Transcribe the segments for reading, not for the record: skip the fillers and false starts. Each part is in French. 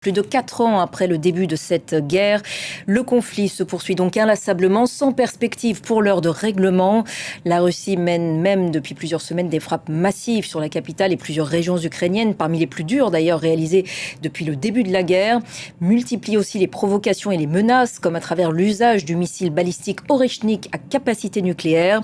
Plus de 4 ans après le début de cette guerre, le conflit se poursuit donc inlassablement, sans perspective pour l'heure de règlement. La Russie mène même depuis plusieurs semaines des frappes massives sur la capitale et plusieurs régions ukrainiennes, parmi les plus dures d'ailleurs réalisées depuis le début de la guerre. Multiplie aussi les provocations et les menaces, comme à travers l'usage du missile balistique Oreshnik à capacité nucléaire.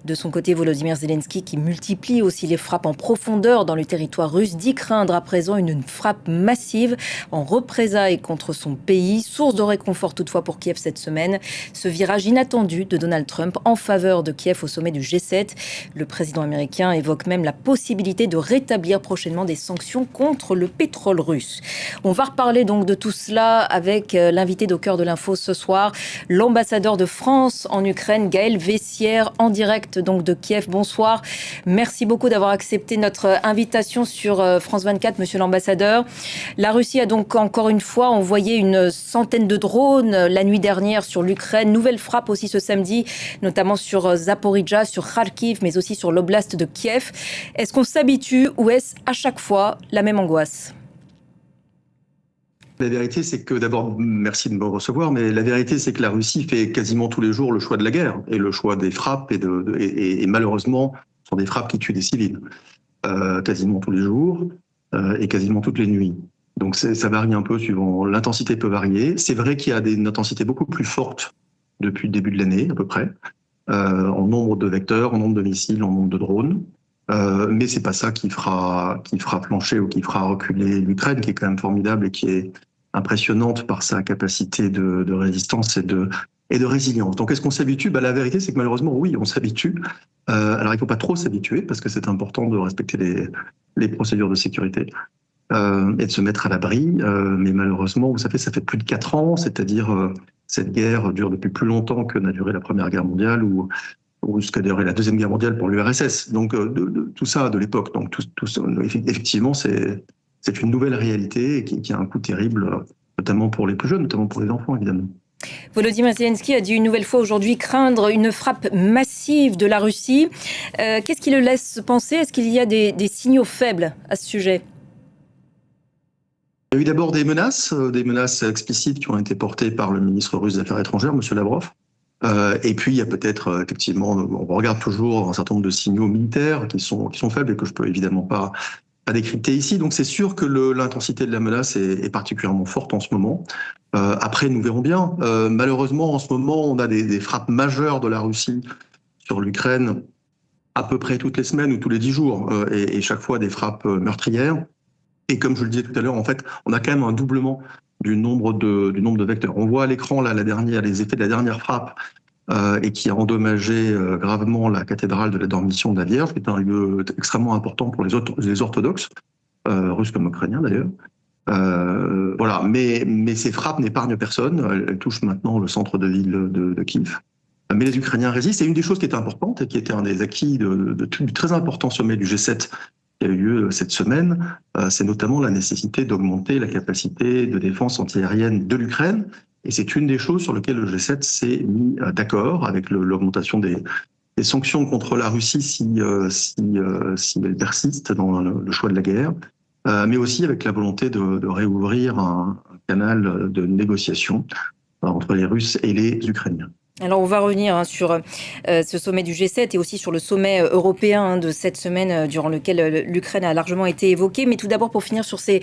De son côté, Volodymyr Zelensky, qui multiplie aussi les frappes en profondeur dans le territoire russe, dit craindre à présent une frappe massive en représailles contre son pays. Source de réconfort toutefois pour Kiev cette semaine, ce virage inattendu de Donald Trump en faveur de Kiev au sommet du G7. Le président américain évoque même la possibilité de rétablir prochainement des sanctions contre le pétrole russe. On va reparler donc de tout cela avec l'invité d'Au cœur de l'info ce soir, l'ambassadeur de France en Ukraine, Gaël Vessière, en direct donc de Kiev. Bonsoir. Merci beaucoup d'avoir accepté notre invitation sur France 24, monsieur l'ambassadeur. La Russie a donc encore une fois envoyé une centaine de drones la nuit dernière sur l'Ukraine. Nouvelle frappe aussi ce samedi, notamment sur Zaporijjia, sur Kharkiv, mais aussi sur l'oblast de Kiev. Est-ce qu'on s'habitue ou est-ce à chaque fois la même angoisse ? La vérité, c'est que d'abord, merci de me recevoir, mais la vérité, c'est que la Russie fait quasiment tous les jours le choix de la guerre et le choix des frappes et malheureusement, ce sont des frappes qui tuent des civils. Quasiment tous les jours et quasiment toutes les nuits. Donc ça varie un peu suivant, l'intensité peut varier. C'est vrai qu'il y a une intensité beaucoup plus forte depuis le début de l'année à peu près, en nombre de vecteurs, en nombre de missiles, en nombre de drones. Mais c'est pas ça qui fera plancher ou qui fera reculer l'Ukraine, qui est quand même formidable et qui est impressionnante par sa capacité de résistance et de résilience. Donc est-ce qu'on s'habitue ? La vérité, c'est que malheureusement, oui, on s'habitue. Alors il ne faut pas trop s'habituer parce que c'est important de respecter les procédures de sécurité. Et de se mettre à l'abri. Mais malheureusement, vous savez, ça fait plus de 4 ans, c'est-à-dire cette guerre dure depuis plus longtemps que n'a duré la Première Guerre mondiale ou ce qu'a duré la Deuxième Guerre mondiale pour l'URSS. Donc tout ça de l'époque. Donc tout ça, effectivement, c'est une nouvelle réalité et qui a un coût terrible, notamment pour les plus jeunes, notamment pour les enfants, évidemment. Volodymyr Zelensky a dit une nouvelle fois aujourd'hui craindre une frappe massive de la Russie. Qu'est-ce qui le laisse penser ? Est-ce qu'il y a des signaux faibles à ce sujet ? Il y a eu d'abord des menaces explicites qui ont été portées par le ministre russe des Affaires étrangères, M. Lavrov. Et puis il y a peut-être effectivement, on regarde toujours un certain nombre de signaux militaires qui sont faibles et que je peux évidemment pas décrypter ici. Donc c'est sûr que l'intensité de la menace est particulièrement forte en ce moment. Après, nous verrons bien. Malheureusement, en ce moment, on a des frappes majeures de la Russie sur l'Ukraine à peu près toutes les semaines ou tous les 10 jours, et chaque fois des frappes meurtrières. Et comme je le disais tout à l'heure, en fait, on a quand même un doublement du nombre de vecteurs. On voit à l'écran là les effets de la dernière frappe et qui a endommagé gravement la cathédrale de la Dormition de la Vierge, qui est un lieu extrêmement important pour les orthodoxes, russes comme ukrainiens d'ailleurs. Voilà, mais ces frappes n'épargnent personne. Elles touchent maintenant le centre de ville de Kiev. Mais les Ukrainiens résistent. Et une des choses qui était importante et qui était un des acquis du très important sommet du G7 qui a eu lieu cette semaine, c'est notamment la nécessité d'augmenter la capacité de défense antiaérienne de l'Ukraine. Et c'est une des choses sur lesquelles le G7 s'est mis d'accord avec l'augmentation des sanctions contre la Russie si elle persiste dans le choix de la guerre, mais aussi avec la volonté de réouvrir un canal de négociation entre les Russes et les Ukrainiens. Alors on va revenir sur ce sommet du G7 et aussi sur le sommet européen de cette semaine durant lequel l'Ukraine a largement été évoquée. Mais tout d'abord pour finir sur ces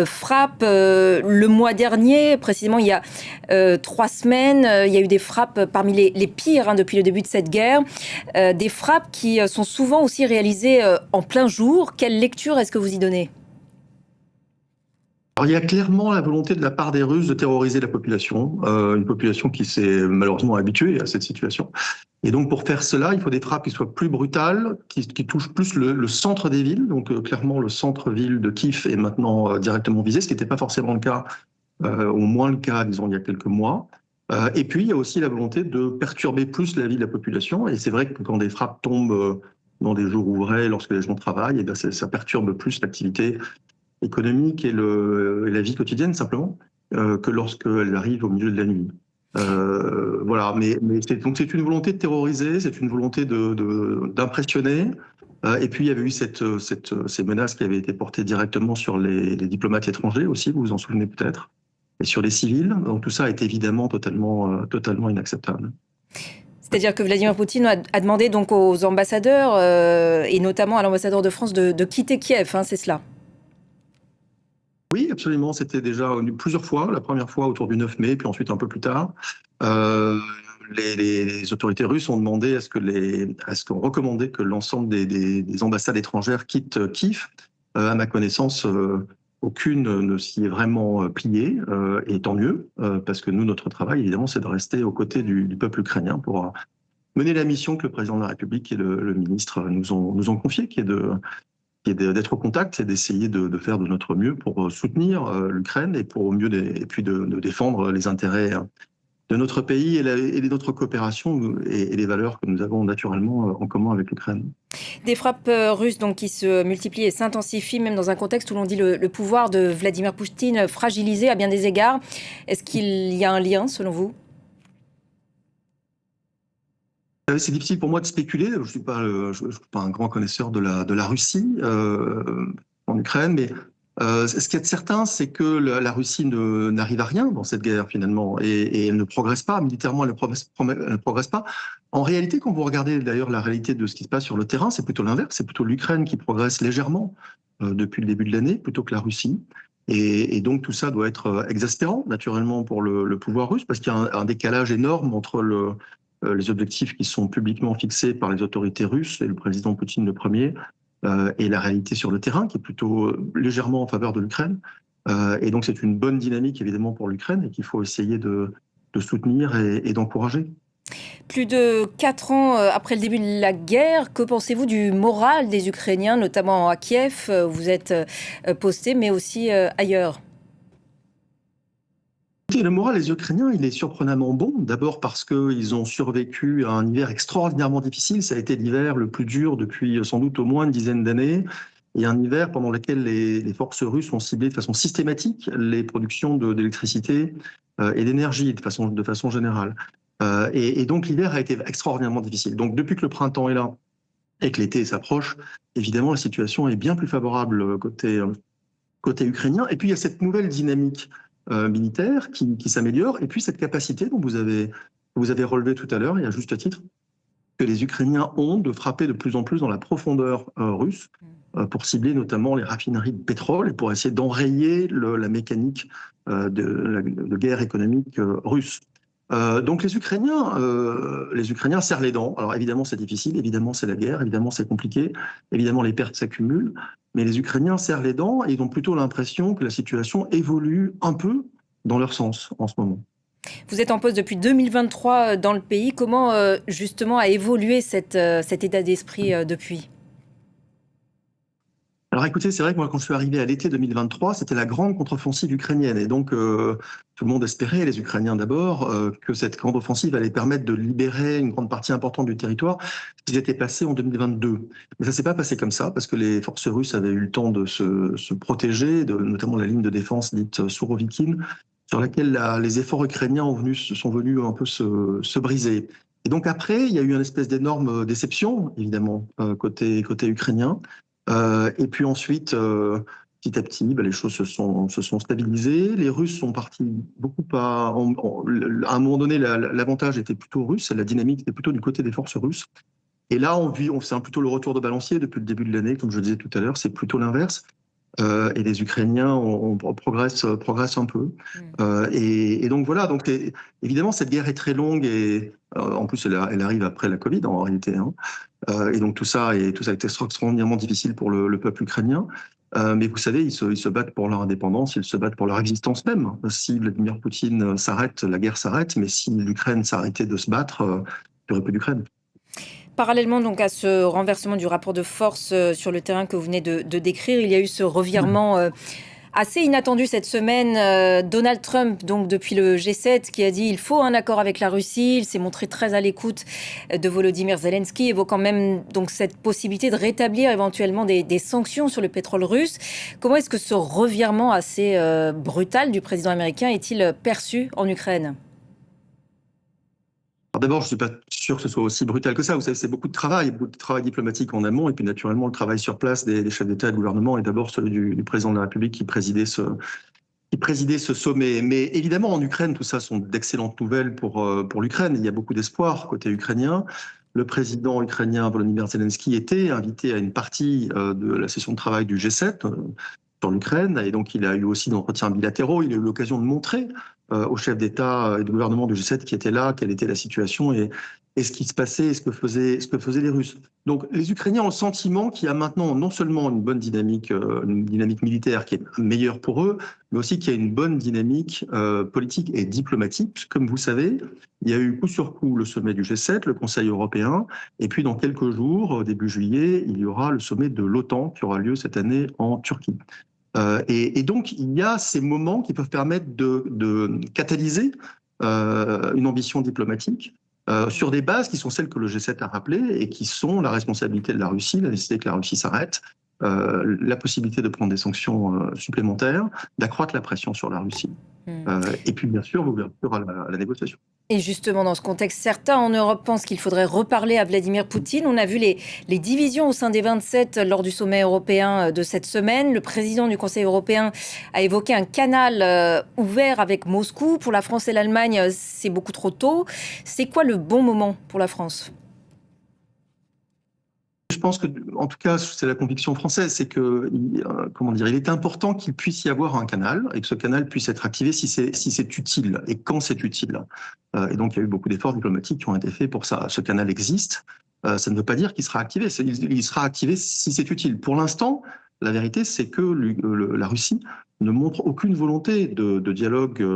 frappes, le mois dernier, précisément il y a 3 semaines, il y a eu des frappes parmi les pires depuis le début de cette guerre. Des frappes qui sont souvent aussi réalisées en plein jour. Quelle lecture est-ce que vous y donnez ? Alors, il y a clairement la volonté de la part des Russes de terroriser la population, une population qui s'est malheureusement habituée à cette situation. Et donc, pour faire cela, il faut des frappes qui soient plus brutales, qui touchent plus le centre des villes. Donc, clairement, le centre-ville de Kiev est maintenant directement visé, ce qui n'était pas forcément le cas, au moins le cas, disons, il y a quelques mois. Et puis, il y a aussi la volonté de perturber plus la vie de la population. Et c'est vrai que quand des frappes tombent dans des jours ouvrés, lorsque les gens travaillent, et bien ça perturbe plus l'activité économique et la vie quotidienne simplement que lorsqu'elle arrive au milieu de la nuit. Voilà, mais c'est une volonté de terroriser, c'est une volonté d'impressionner, Et puis il y avait eu ces menaces qui avaient été portées directement sur les diplomates étrangers aussi, vous vous en souvenez peut-être, et sur les civils. Donc tout ça est évidemment totalement inacceptable. C'est-à-dire que Vladimir Poutine a demandé donc aux ambassadeurs, et notamment à l'ambassadeur de France, de quitter Kiev, hein, c'est cela? Oui, absolument. C'était déjà plusieurs fois. La première fois autour du 9 mai, puis ensuite un peu plus tard. Euh, les autorités russes ont demandé à ce qu'on recommandait que l'ensemble des ambassades étrangères quittent Kiev. À ma connaissance, aucune ne s'y est vraiment pliée, et tant mieux, parce que nous, notre travail, évidemment, c'est de rester aux côtés du peuple ukrainien pour mener la mission que le président de la République et le ministre nous ont confiée, qui est d'être au contact et d'essayer de faire de notre mieux pour soutenir l'Ukraine et pour et puis de défendre les intérêts de notre pays et notre coopération et les valeurs que nous avons naturellement en commun avec l'Ukraine. Des frappes russes donc, qui se multiplient et s'intensifient, même dans un contexte où l'on dit le pouvoir de Vladimir Poutine fragilisé à bien des égards. Est-ce qu'il y a un lien, selon vous? C'est difficile pour moi de spéculer. Je suis pas un grand connaisseur de la Russie en Ukraine, mais ce qui est certain, c'est que la Russie n'arrive à rien dans cette guerre finalement, et elle ne progresse pas militairement. Elle ne progresse pas. En réalité, quand vous regardez d'ailleurs la réalité de ce qui se passe sur le terrain, c'est plutôt l'inverse. C'est plutôt l'Ukraine qui progresse légèrement depuis le début de l'année, plutôt que la Russie. Et donc tout ça doit être exaspérant, naturellement, pour le pouvoir russe, parce qu'il y a un décalage énorme entre les objectifs qui sont publiquement fixés par les autorités russes et le président Poutine le premier, et la réalité sur le terrain qui est plutôt légèrement en faveur de l'Ukraine. Et donc c'est une bonne dynamique évidemment pour l'Ukraine et qu'il faut essayer de soutenir et d'encourager. Plus de 4 ans après le début de la guerre, que pensez-vous du moral des Ukrainiens, notamment à Kiev, où vous êtes posté, mais aussi ailleurs? Le moral des Ukrainiens, il est surprenamment bon. D'abord parce qu'ils ont survécu à un hiver extraordinairement difficile. Ça a été l'hiver le plus dur depuis sans doute au moins une dizaine d'années. Et un hiver pendant lequel les forces russes ont ciblé de façon systématique les productions d'électricité et d'énergie de façon générale. Et donc l'hiver a été extraordinairement difficile. Donc depuis que le printemps est là et que l'été s'approche, évidemment la situation est bien plus favorable côté ukrainien. Et puis il y a cette nouvelle dynamique militaire qui s'améliore, et puis cette capacité dont vous avez relevé tout à l'heure, et à juste titre, que les Ukrainiens ont de frapper de plus en plus dans la profondeur russe pour cibler notamment les raffineries de pétrole et pour essayer d'enrayer la mécanique de guerre économique russe. Donc les Ukrainiens serrent les dents. Alors évidemment c'est difficile, évidemment c'est la guerre, évidemment c'est compliqué, évidemment les pertes s'accumulent, mais les Ukrainiens serrent les dents et ils ont plutôt l'impression que la situation évolue un peu dans leur sens en ce moment. Vous êtes en poste depuis 2023 dans le pays. Comment justement a évolué cet état d'esprit depuis? Alors écoutez, c'est vrai que moi, quand je suis arrivé à l'été 2023, c'était la grande contre-offensive ukrainienne. Et donc, tout le monde espérait, les Ukrainiens d'abord, que cette grande offensive allait permettre de libérer une grande partie importante du territoire, ce qui s'était passé en 2022. Mais ça ne s'est pas passé comme ça, parce que les forces russes avaient eu le temps de se protéger, notamment la ligne de défense dite Sourovikine, sur laquelle les efforts ukrainiens sont venus un peu se briser. Et donc après, il y a eu une espèce d'énorme déception, évidemment, côté ukrainien. Et puis ensuite, petit à petit, les choses se sont stabilisées. Les Russes sont partis beaucoup à un moment donné, l'avantage était plutôt russe, la dynamique était plutôt du côté des forces russes. Et là, c'est plutôt le retour de balancier depuis le début de l'année, comme je le disais tout à l'heure, c'est plutôt l'inverse. Et les Ukrainiens progressent un peu. Et donc voilà, donc évidemment cette guerre est très longue et en plus elle arrive après la Covid en réalité. Hein. Et donc tout ça est extraordinairement difficile pour le peuple ukrainien. Mais vous savez, ils se battent pour leur indépendance, ils se battent pour leur existence même. Si Vladimir Poutine s'arrête, la guerre s'arrête, mais si l'Ukraine s'arrêtait de se battre, il n'y aurait plus d'Ukraine. Parallèlement donc à ce renversement du rapport de force sur le terrain que vous venez de décrire, il y a eu ce revirement assez inattendu cette semaine. Donald Trump, donc depuis le G7, qui a dit il faut un accord avec la Russie. Il s'est montré très à l'écoute de Volodymyr Zelensky, évoquant même donc cette possibilité de rétablir éventuellement des sanctions sur le pétrole russe. Comment est-ce que ce revirement assez brutal du président américain est-il perçu en Ukraine? Alors d'abord, je ne suis pas sûr que ce soit aussi brutal que ça. Vous savez, c'est beaucoup de travail diplomatique en amont, et puis naturellement, le travail sur place des chefs d'État et de gouvernement, et d'abord celui du président de la République qui présidait ce sommet. Mais évidemment, en Ukraine, tout ça sont d'excellentes nouvelles pour l'Ukraine. Il y a beaucoup d'espoir côté ukrainien. Le président ukrainien Volodymyr Zelensky était invité à une partie de la session de travail du G7 sur l'Ukraine, et donc il a eu aussi d'entretiens bilatéraux. Il a eu l'occasion de montrer aux chefs d'État et de gouvernement du G7 qui étaient là, quelle était la situation et ce qui se passait et ce que faisaient les Russes. Donc les Ukrainiens ont le sentiment qu'il y a maintenant non seulement une bonne dynamique militaire qui est meilleure pour eux, mais aussi qu'il y a une bonne dynamique politique et diplomatique. Comme vous savez, il y a eu coup sur coup le sommet du G7, le Conseil européen, et puis dans quelques jours, début juillet, il y aura le sommet de l'OTAN qui aura lieu cette année en Turquie. Et donc, il y a ces moments qui peuvent permettre de catalyser une ambition diplomatique sur des bases qui sont celles que le G7 a rappelées et qui sont la responsabilité de la Russie, la nécessité que la Russie s'arrête, la possibilité de prendre des sanctions supplémentaires, d'accroître la pression sur la Russie. Et puis, bien sûr, l'ouverture à la négociation. Et justement, dans ce contexte, certains en Europe pensent qu'il faudrait reparler à Vladimir Poutine. On a vu les divisions au sein des 27 lors du sommet européen de cette semaine. Le président du Conseil européen a évoqué un canal ouvert avec Moscou. Pour la France et l'Allemagne, c'est beaucoup trop tôt. C'est quoi le bon moment pour la France ? Je pense que, en tout cas, c'est la conviction française, c'est que, il est important qu'il puisse y avoir un canal et que ce canal puisse être activé si c'est utile et quand c'est utile. Et donc, il y a eu beaucoup d'efforts diplomatiques qui ont été faits pour ça. Ce canal existe. Ça ne veut pas dire qu'il sera activé. Il sera activé si c'est utile. Pour l'instant, la vérité, c'est que la Russie ne montre aucune volonté de dialogue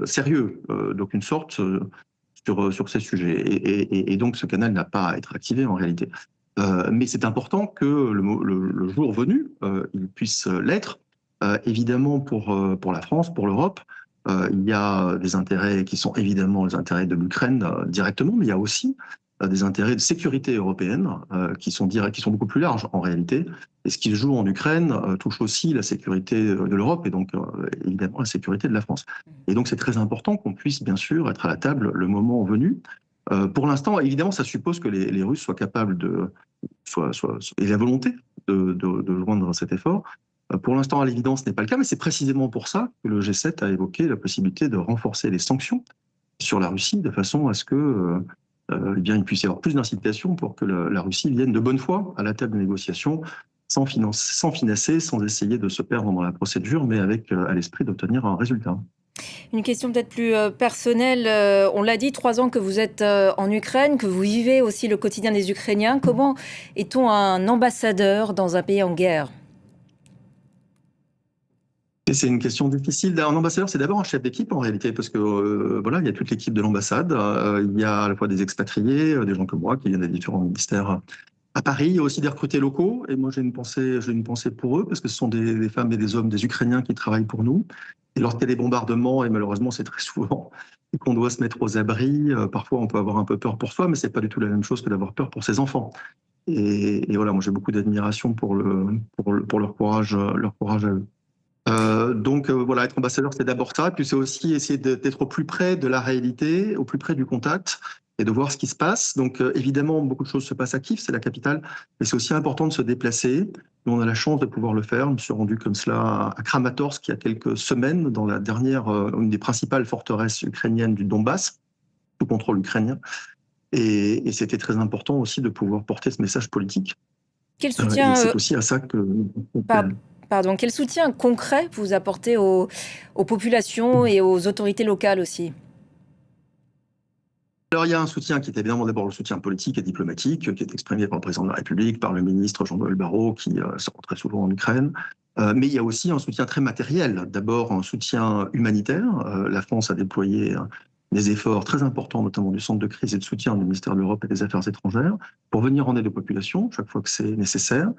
sérieux, d'aucune sorte, sur ces sujets. Et donc, ce canal n'a pas à être activé en réalité. Mais c'est important que le jour venu, il puisse l'être. Évidemment, pour la France, pour l'Europe, il y a des intérêts qui sont évidemment les intérêts de l'Ukraine directement, mais il y a aussi des intérêts de sécurité européenne qui sont beaucoup plus larges en réalité. Et ce qui se joue en Ukraine touche aussi la sécurité de l'Europe et donc évidemment la sécurité de la France. Et donc c'est très important qu'on puisse bien sûr être à la table le moment venu. Pour l'instant, évidemment, ça suppose que les Russes soient capables et la volonté de joindre cet effort. Pour l'instant, à l'évidence, ce n'est pas le cas, mais c'est précisément pour ça que le G7 a évoqué la possibilité de renforcer les sanctions sur la Russie de façon à ce que il puisse y avoir plus d'incitation pour que la Russie vienne de bonne foi à la table de négociation, sans finasser, sans essayer de se perdre dans la procédure, mais avec à l'esprit d'obtenir un résultat. Une question peut-être plus personnelle. On l'a dit, 3 ans que vous êtes en Ukraine, que vous vivez aussi le quotidien des Ukrainiens. Comment est-on un ambassadeur dans un pays en guerre ? Et c'est une question difficile. Un ambassadeur, c'est d'abord un chef d'équipe en réalité, parce que voilà, il y a toute l'équipe de l'ambassade. Il y a à la fois des expatriés, des gens comme moi qui viennent des différents ministères à Paris. Il y a aussi des recrutés locaux. Et moi, j'ai une pensée pour eux, parce que ce sont des femmes et des hommes, des Ukrainiens qui travaillent pour nous. Et lorsqu'il y a des bombardements, et malheureusement c'est très souvent, et qu'on doit se mettre aux abris, parfois on peut avoir un peu peur pour soi, mais c'est pas du tout la même chose que d'avoir peur pour ses enfants. Et voilà, moi j'ai beaucoup d'admiration pour leur courage à eux. Donc voilà, être ambassadeur, c'est d'abord ça, puis c'est aussi essayer d'être au plus près de la réalité, au plus près du contact, et de voir ce qui se passe. Donc évidemment, beaucoup de choses se passent à Kiev, c'est la capitale, mais c'est aussi important de se déplacer. Nous, on a la chance de pouvoir le faire. Je me suis rendu comme cela à Kramatorsk il y a quelques semaines, dans la dernière, une des principales forteresses ukrainiennes du Donbass, sous contrôle ukrainien. Et c'était très important aussi de pouvoir porter ce message politique. Quel soutien, et c'est aussi à ça que... Pardon, quel soutien concret vous apportez aux populations et aux autorités locales aussi ? Alors, il y a un soutien qui est évidemment d'abord le soutien politique et diplomatique, qui est exprimé par le président de la République, par le ministre Jean-Noël Barrot, qui se rend très souvent en Ukraine. Mais il y a aussi un soutien très matériel. D'abord, un soutien humanitaire. La France a déployé des efforts très importants, notamment du centre de crise et de soutien du ministère de l'Europe et des Affaires étrangères, pour venir en aide aux populations, chaque fois que c'est nécessaire.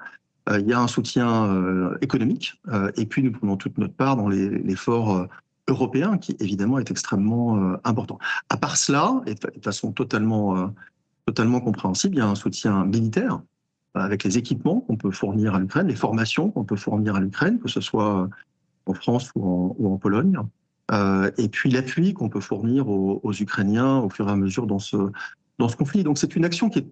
Il y a un soutien économique. Et puis, nous prenons toute notre part dans l'effort européen qui évidemment est extrêmement important. À part cela, et de façon totalement compréhensible, il y a un soutien militaire avec les équipements qu'on peut fournir à l'Ukraine, les formations qu'on peut fournir à l'Ukraine, que ce soit en France ou en Pologne, et puis l'appui qu'on peut fournir aux Ukrainiens au fur et à mesure dans dans ce conflit. Donc c'est une action qui est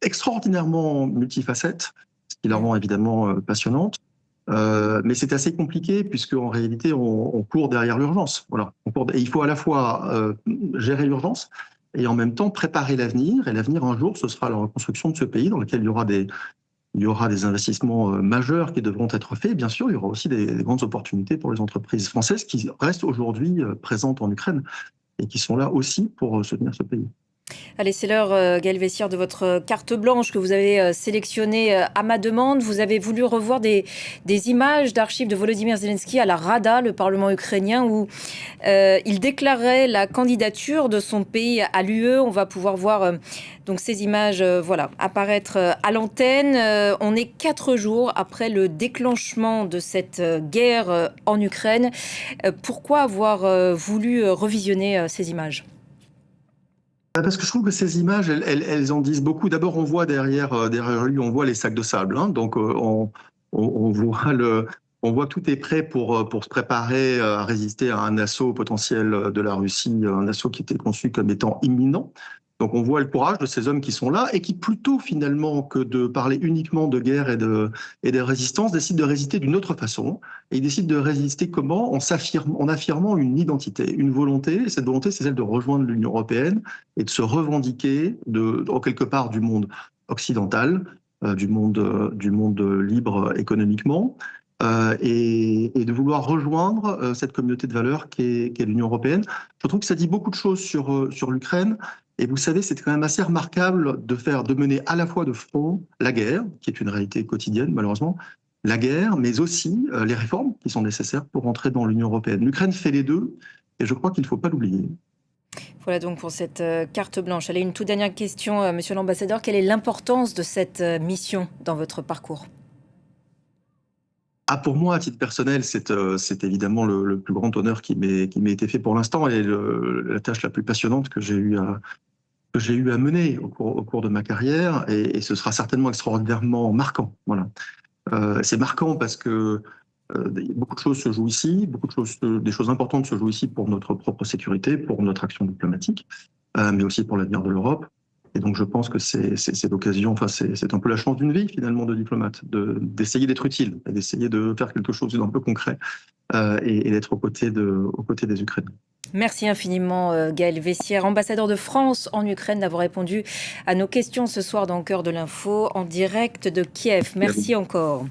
extraordinairement multifacette, ce qui la rend évidemment passionnante. Mais c'est assez compliqué puisque en réalité on court derrière l'urgence. Voilà. Et il faut à la fois gérer l'urgence et en même temps préparer l'avenir. Et l'avenir, un jour, ce sera la reconstruction de ce pays dans lequel il y aura des investissements majeurs qui devront être faits. Bien sûr, il y aura aussi des grandes opportunités pour les entreprises françaises qui restent aujourd'hui présentes en Ukraine et qui sont là aussi pour soutenir ce pays. Allez, c'est l'heure, Gaël Vessière, de votre carte blanche que vous avez sélectionnée à ma demande. Vous avez voulu revoir des images d'archives de Volodymyr Zelensky à la Rada, le Parlement ukrainien, où il déclarait la candidature de son pays à l'UE. On va pouvoir voir donc ces images apparaître à l'antenne. On est 4 jours après le déclenchement de cette guerre en Ukraine. Pourquoi avoir voulu revisionner ces images ? Parce que je trouve que ces images, elles en disent beaucoup. D'abord, on voit derrière lui, on voit les sacs de sable. Hein. Donc, on voit que tout est prêt pour se préparer à résister à un assaut potentiel de la Russie, un assaut qui était conçu comme étant imminent. Donc, on voit le courage de ces hommes qui sont là et qui, plutôt finalement que de parler uniquement de guerre et de résistance, décident de résister d'une autre façon. Et ils décident de résister comment ? En affirmant une identité, une volonté. Et cette volonté, c'est celle de rejoindre l'Union européenne et de se revendiquer en quelque part du monde occidental, du monde libre économiquement, et de vouloir rejoindre cette communauté de valeurs qu'est l'Union européenne. Je trouve que ça dit beaucoup de choses sur l'Ukraine. Et vous savez, c'est quand même assez remarquable de mener à la fois de front la guerre, qui est une réalité quotidienne malheureusement, la guerre, mais aussi les réformes qui sont nécessaires pour entrer dans l'Union européenne. L'Ukraine fait les deux, et je crois qu'il ne faut pas l'oublier. Voilà donc pour cette carte blanche. Allez, une toute dernière question, monsieur l'ambassadeur. Quelle est l'importance de cette mission dans votre parcours ? Pour moi, à titre personnel, c'est évidemment le plus grand honneur qui m'ait été fait pour l'instant et la tâche la plus passionnante que j'ai eu à mener au cours de ma carrière, et ce sera certainement extraordinairement marquant. Voilà. C'est marquant parce que beaucoup de choses se jouent ici, des choses importantes se jouent ici pour notre propre sécurité, pour notre action diplomatique, mais aussi pour l'avenir de l'Europe. Et donc je pense que c'est l'occasion, c'est un peu la chance d'une vie finalement de diplomate, d'essayer d'être utile, d'essayer de faire quelque chose d'un peu concret et d'être aux côtés des Ukrainiens. Merci infiniment Gaël Vessière, ambassadeur de France en Ukraine, d'avoir répondu à nos questions ce soir dans Cœur de l'info en direct de Kiev. Merci encore.